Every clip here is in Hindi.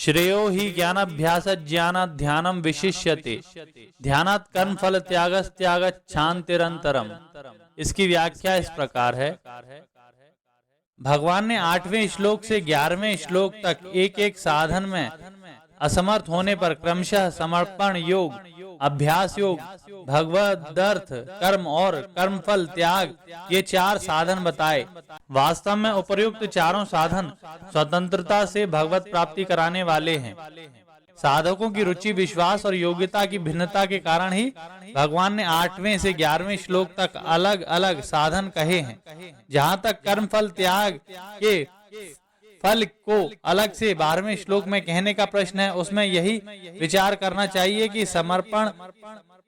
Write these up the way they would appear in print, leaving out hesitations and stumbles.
श्रेयो ही ज्ञानाभ्यास ज्ञान ध्यानम विशिष्यते ध्यानात् कर्म फल त्याग शांतिरंतरम। इसकी व्याख्या इस प्रकार है। भगवान ने 8वें श्लोक से 11वें श्लोक तक एक एक साधन में असमर्थ होने पर क्रमशः समर्पण योग, अभ्यास योग, भगवदर्थ, कर्म और कर्मफल त्याग, ये 4 साधन बताए। वास्तव में उपर्युक्त चारों साधन स्वतंत्रता से भगवत प्राप्ति कराने वाले हैं। साधकों की रुचि, विश्वास और योग्यता की भिन्नता के कारण ही भगवान ने 8वें से 11वें श्लोक तक अलग अलग साधन कहे हैं। जहाँ तक कर्म फल त्याग के फल को अलग से 12वें श्लोक में कहने का प्रश्न है, उसमें यही विचार करना चाहिए कि समर्पण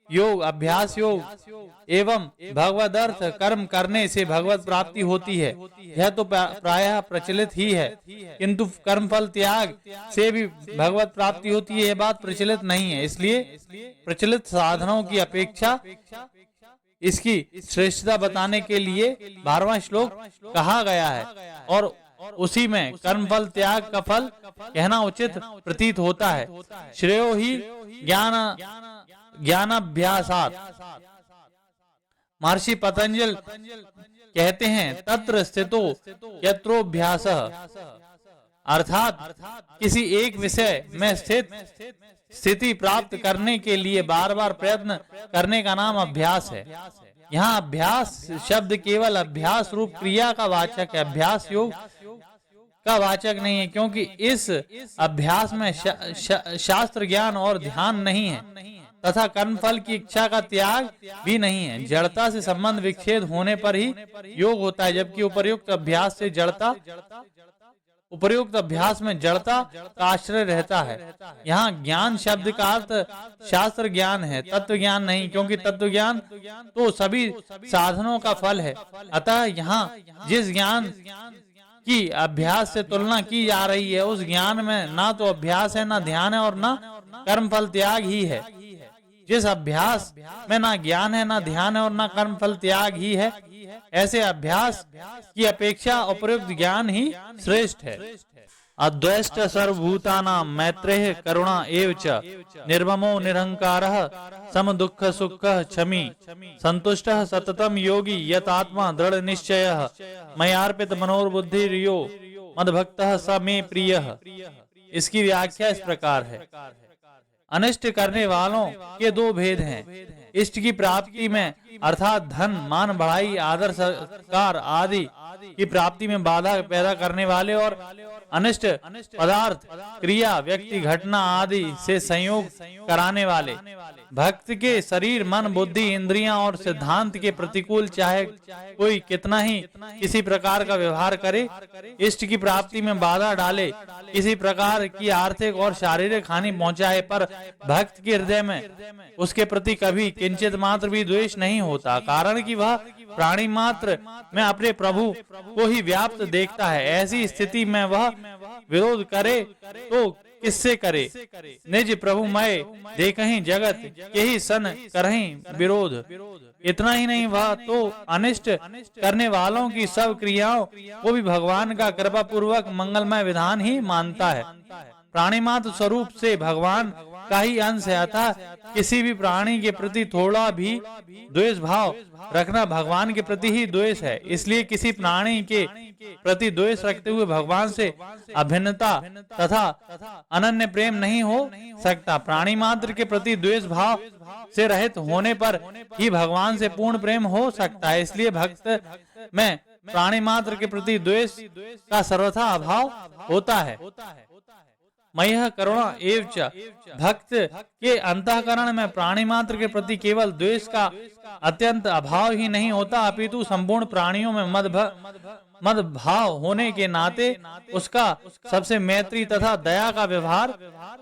योग, अभ्यास योग एवं भगवदर्थ कर्म करने से भगवत प्राप्ति होती है। यह तो प्रायः प्रचलित ही है, किंतु कर्म फल त्याग से भी भगवत प्राप्ति होती है, यह बात प्रचलित नहीं है। इसलिए प्रचलित साधनों की अपेक्षा इसकी श्रेष्ठता बताने के लिए 12वां श्लोक कहा गया है और उसी में कर्म फल त्याग का फल कहना उचित प्रतीत होता है। श्रेयो ही ज्ञानाभ्यासात्। महर्षि पतंजल कहते हैं तत्र स्थितो यत्रोभ्यासः, अर्थात किसी एक विषय में स्थिति प्राप्त करने के लिए बार बार प्रयत्न करने का नाम अभ्यास है। यहाँ अभ्यास शब्द केवल अभ्यास रूप क्रिया का वाचक है, अभ्यास योग का वाचक नहीं है, क्योंकि इस अभ्यास में शास्त्र ज्ञान और ध्यान नहीं है तथा कर्मफल की इच्छा का त्याग भी नहीं है। जड़ता से संबंध विच्छेद होने पर ही योग होता है, जबकि उपर्युक्त अभ्यास में जड़ता का आश्रय रहता है। यहाँ ज्ञान शब्द का अर्थ शास्त्र ज्ञान है, तत्व ज्ञान नहीं, क्योंकि तत्व ज्ञान तो सभी साधनों का फल है। अतः यहाँ जिस ज्ञान की अभ्यास से तुलना की जा रही है, उस ज्ञान में ना तो अभ्यास है, ना ध्यान है और ना कर्म फल त्याग ही है। जिस अभ्यास में ना ज्ञान है, ना ध्यान है और ना कर्म फल त्याग ही है, ऐसे अभ्यास की अपेक्षा उपयुक्त ज्ञान ही श्रेष्ठ है। अद्वैष्ट सर्वभूतानां मैत्रेय करुणा एव च निर्ममो निरहंकारः सम दुःख सुख क्षमी संतुष्टः सततम योगी यतात्मा दृढ़ निश्चयः मयार्पित मनोर्बुद्धिर्यो मद्भक्तः स मे प्रियः। इसकी व्याख्या इस प्रकार है। अनिष्ट करने वालों के 2 भेद हैं। इष्ट की प्राप्ति में अर्थात धन, मान, बढ़ाई, आदर, सत्कार आदि की प्राप्ति में बाधा पैदा करने वाले और अनिष्ट पदार्थ, क्रिया, व्यक्ति, घटना आदि से संयोग कराने वाले। भक्त के शरीर, मन, बुद्धि, इंद्रियां और सिद्धांत के प्रतिकूल चाहे कोई कितना ही किसी प्रकार का व्यवहार करे, इष्ट की प्राप्ति में बाधा डाले, किसी प्रकार की आर्थिक और शारीरिक हानि पहुंचाए, पर भक्त के हृदय में उसके प्रति कभी किंचित मात्र भी द्वेष नहीं होता, कारण कि वह प्राणी मात्र में अपने प्रभु को ही व्याप्त देखता है। ऐसी स्थिति में वह विरोध करे तो किससे करे? निज प्रभु मय देखहीं जगत के ही सन करहीं विरोध। इतना ही नहीं, वह तो अनिष्ट करने वालों की सब क्रियाओं को भी भगवान का कृपा पूर्वक मंगलमय विधान ही मानता है। प्राणी मात्र स्वरूप से भगवान का ही अंश है, अतः किसी भी प्राणी के प्रति थोड़ा भी द्वेष भाव रखना भगवान के प्रति ही द्वेष है। इसलिए किसी प्राणी के प्रति द्वेष रखते हुए भगवान से अभिन्नता तथा अनन्य प्रेम नहीं हो सकता। प्राणी मात्र के प्रति द्वेष भाव से रहित होने पर ही भगवान से पूर्ण प्रेम हो सकता है। इसलिए भक्त में प्राणी मात्र के प्रति द्वेष का सर्वथा अभाव होता है। मय्यः करुणा एव च। भक्त के अंतःकरण में प्राणी मात्र के प्रति केवल द्वेष का अत्यंत अभाव ही नहीं होता, अपितु संपूर्ण प्राणियों में मद भाव होने के नाते उसका सबसे मैत्री तथा दया का व्यवहार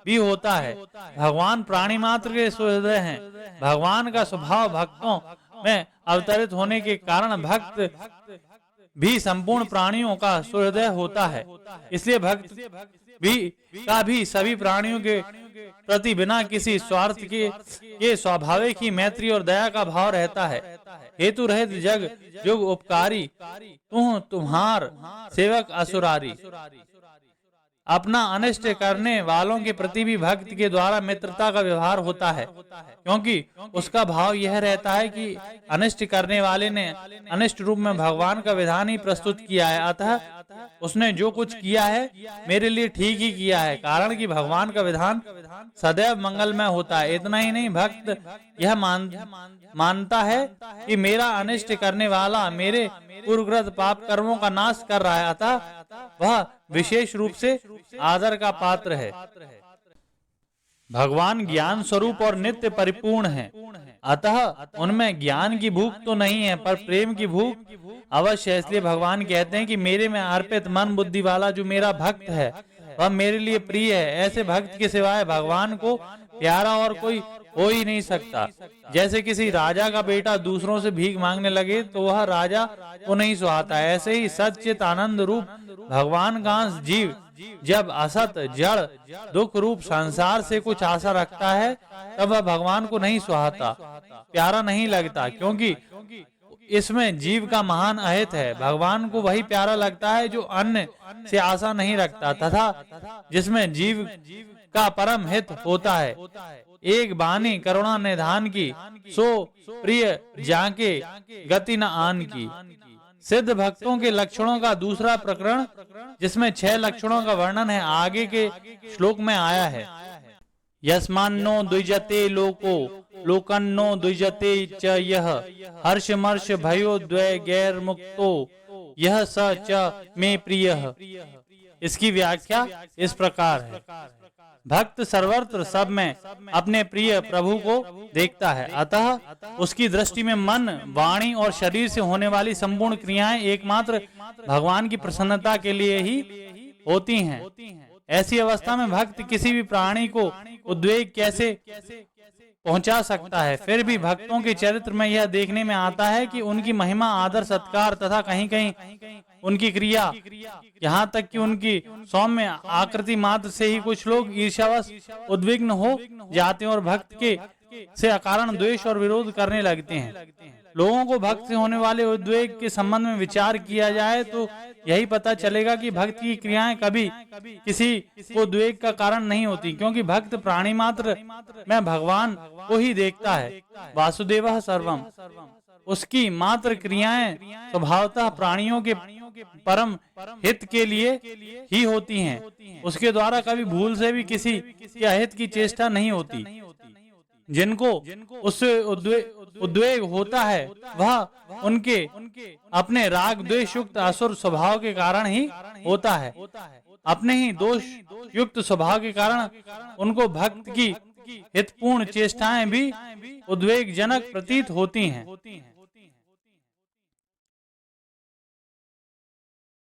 भी होता है। भगवान प्राणी मात्र के सुहृदय हैं। भगवान का स्वभाव भक्तों में अवतरित होने के कारण भक्त भी संपूर्ण प्राणियों का सुहृदय होता है। इसलिए भक्त भी सभी प्राणियों के प्रति बिना किसी स्वार्थ के स्वाभाविक ही मैत्री और दया का भाव रहता है। हेतु रहित जग जुग उपकारी तुम्हार सेवक असुरारी। अपना अनिष्ट करने वालों के प्रति भी भक्त के द्वारा मित्रता का व्यवहार होता है, क्योंकि उसका भाव यह रहता है कि अनिष्ट करने वाले ने अनिष्ट रूप में भगवान का विधान ही प्रस्तुत किया है, अतः उसने जो कुछ किया है मेरे लिए ठीक ही किया है, कारण कि भगवान का विधान सदैव मंगलमय होता है। इतना ही नहीं, भक्त यह मानता है कि मेरा अनिष्ट करने वाला मेरे पूर्वकृत पाप कर्मों का नाश कर रहा है, अतः वह विशेष रूप से आदर का पात्र है। भगवान ज्ञान स्वरूप और नित्य परिपूर्ण है, अतः उनमें ज्ञान की भूख तो नहीं है पर प्रेम की भूख अवश्य है। इसलिए भगवान कहते हैं कि मेरे में अर्पित मन बुद्धि वाला जो मेरा भक्त है वह मेरे लिए प्रिय है। ऐसे भक्त के सिवाय भगवान को प्यारा और कोई हो ही नहीं सकता। जैसे किसी राजा का बेटा दूसरों से भीख मांगने लगे तो वह राजा को नहीं सुहाता, ऐसे ही सच्चित आनंद रूप भगवान का अंश जीव जब असत जड़ दुख रूप संसार से कुछ आशा रखता है तब वह भगवान को नहीं सुहाता, प्यारा नहीं लगता, क्योंकि इसमें जीव का महान अहित है। भगवान को वही प्यारा लगता है जो अन्य से आशा नहीं रखता तथा जिसमें जीव का परम हित होता है। एक बानी करुणा निधान की, सो प्रिय जाके गति न आन की। सिद्ध भक्तों के लक्षणों का दूसरा प्रकरण, जिसमें 6 लक्षणों का वर्णन है, आगे के श्लोक में आया है। यस्मान्नो द्विजते लोको लोकन्नो द्विजते च यह हर्षमर्ष भयो द्वय गैर मुक्तो यह स च में प्रियः। इसकी व्याख्या इस प्रकार है। भक्त सर्वत्र सब में अपने प्रिय प्रभु को देखता है, अतः उसकी दृष्टि में मन, वाणी और शरीर से होने वाली संपूर्ण क्रियाएं एकमात्र भगवान की प्रसन्नता के लिए ही होती हैं। ऐसी अवस्था में भक्त किसी भी प्राणी को उद्वेग कैसे पहुंचा सकता है। फिर भी भक्तों के चरित्र में यह देखने में आता है कि उनकी महिमा, आदर, सत्कार तथा कहीं कहीं उनकी क्रिया, यहाँ तक कि उनकी सौम्य आकृति मात्र से ही कुछ लोग ईर्ष्यावश उद्विग्न हो जाते हैं और भक्त के से अकारण द्वेष और विरोध करने लगते हैं। लोगों को भक्त से होने वाले उद्वेग के संबंध में विचार किया जाए तो यही पता चलेगा कि भक्त की क्रियाएं कभी किसी को उद्वेग का कारण नहीं होती, क्योंकि भक्त प्राणी मात्र में भगवान को ही देखता है। वासुदेवः सर्वम, उसकी मात्र क्रियाएं स्वभावतः प्राणियों के परम हित के लिए ही होती हैं। उसके द्वारा कभी भूल से भी किसी के अहित की चेष्टा नहीं होती। जिनको उससे उद्वेग होता है वह उनके अपने राग द्वेष युक्त असुर स्वभाव के कारण ही होता है। अपने ही दोष युक्त स्वभाव के कारण उनको भक्त की हितपूर्ण चेष्टाएं भी उद्वेगजनक प्रतीत होती हैं।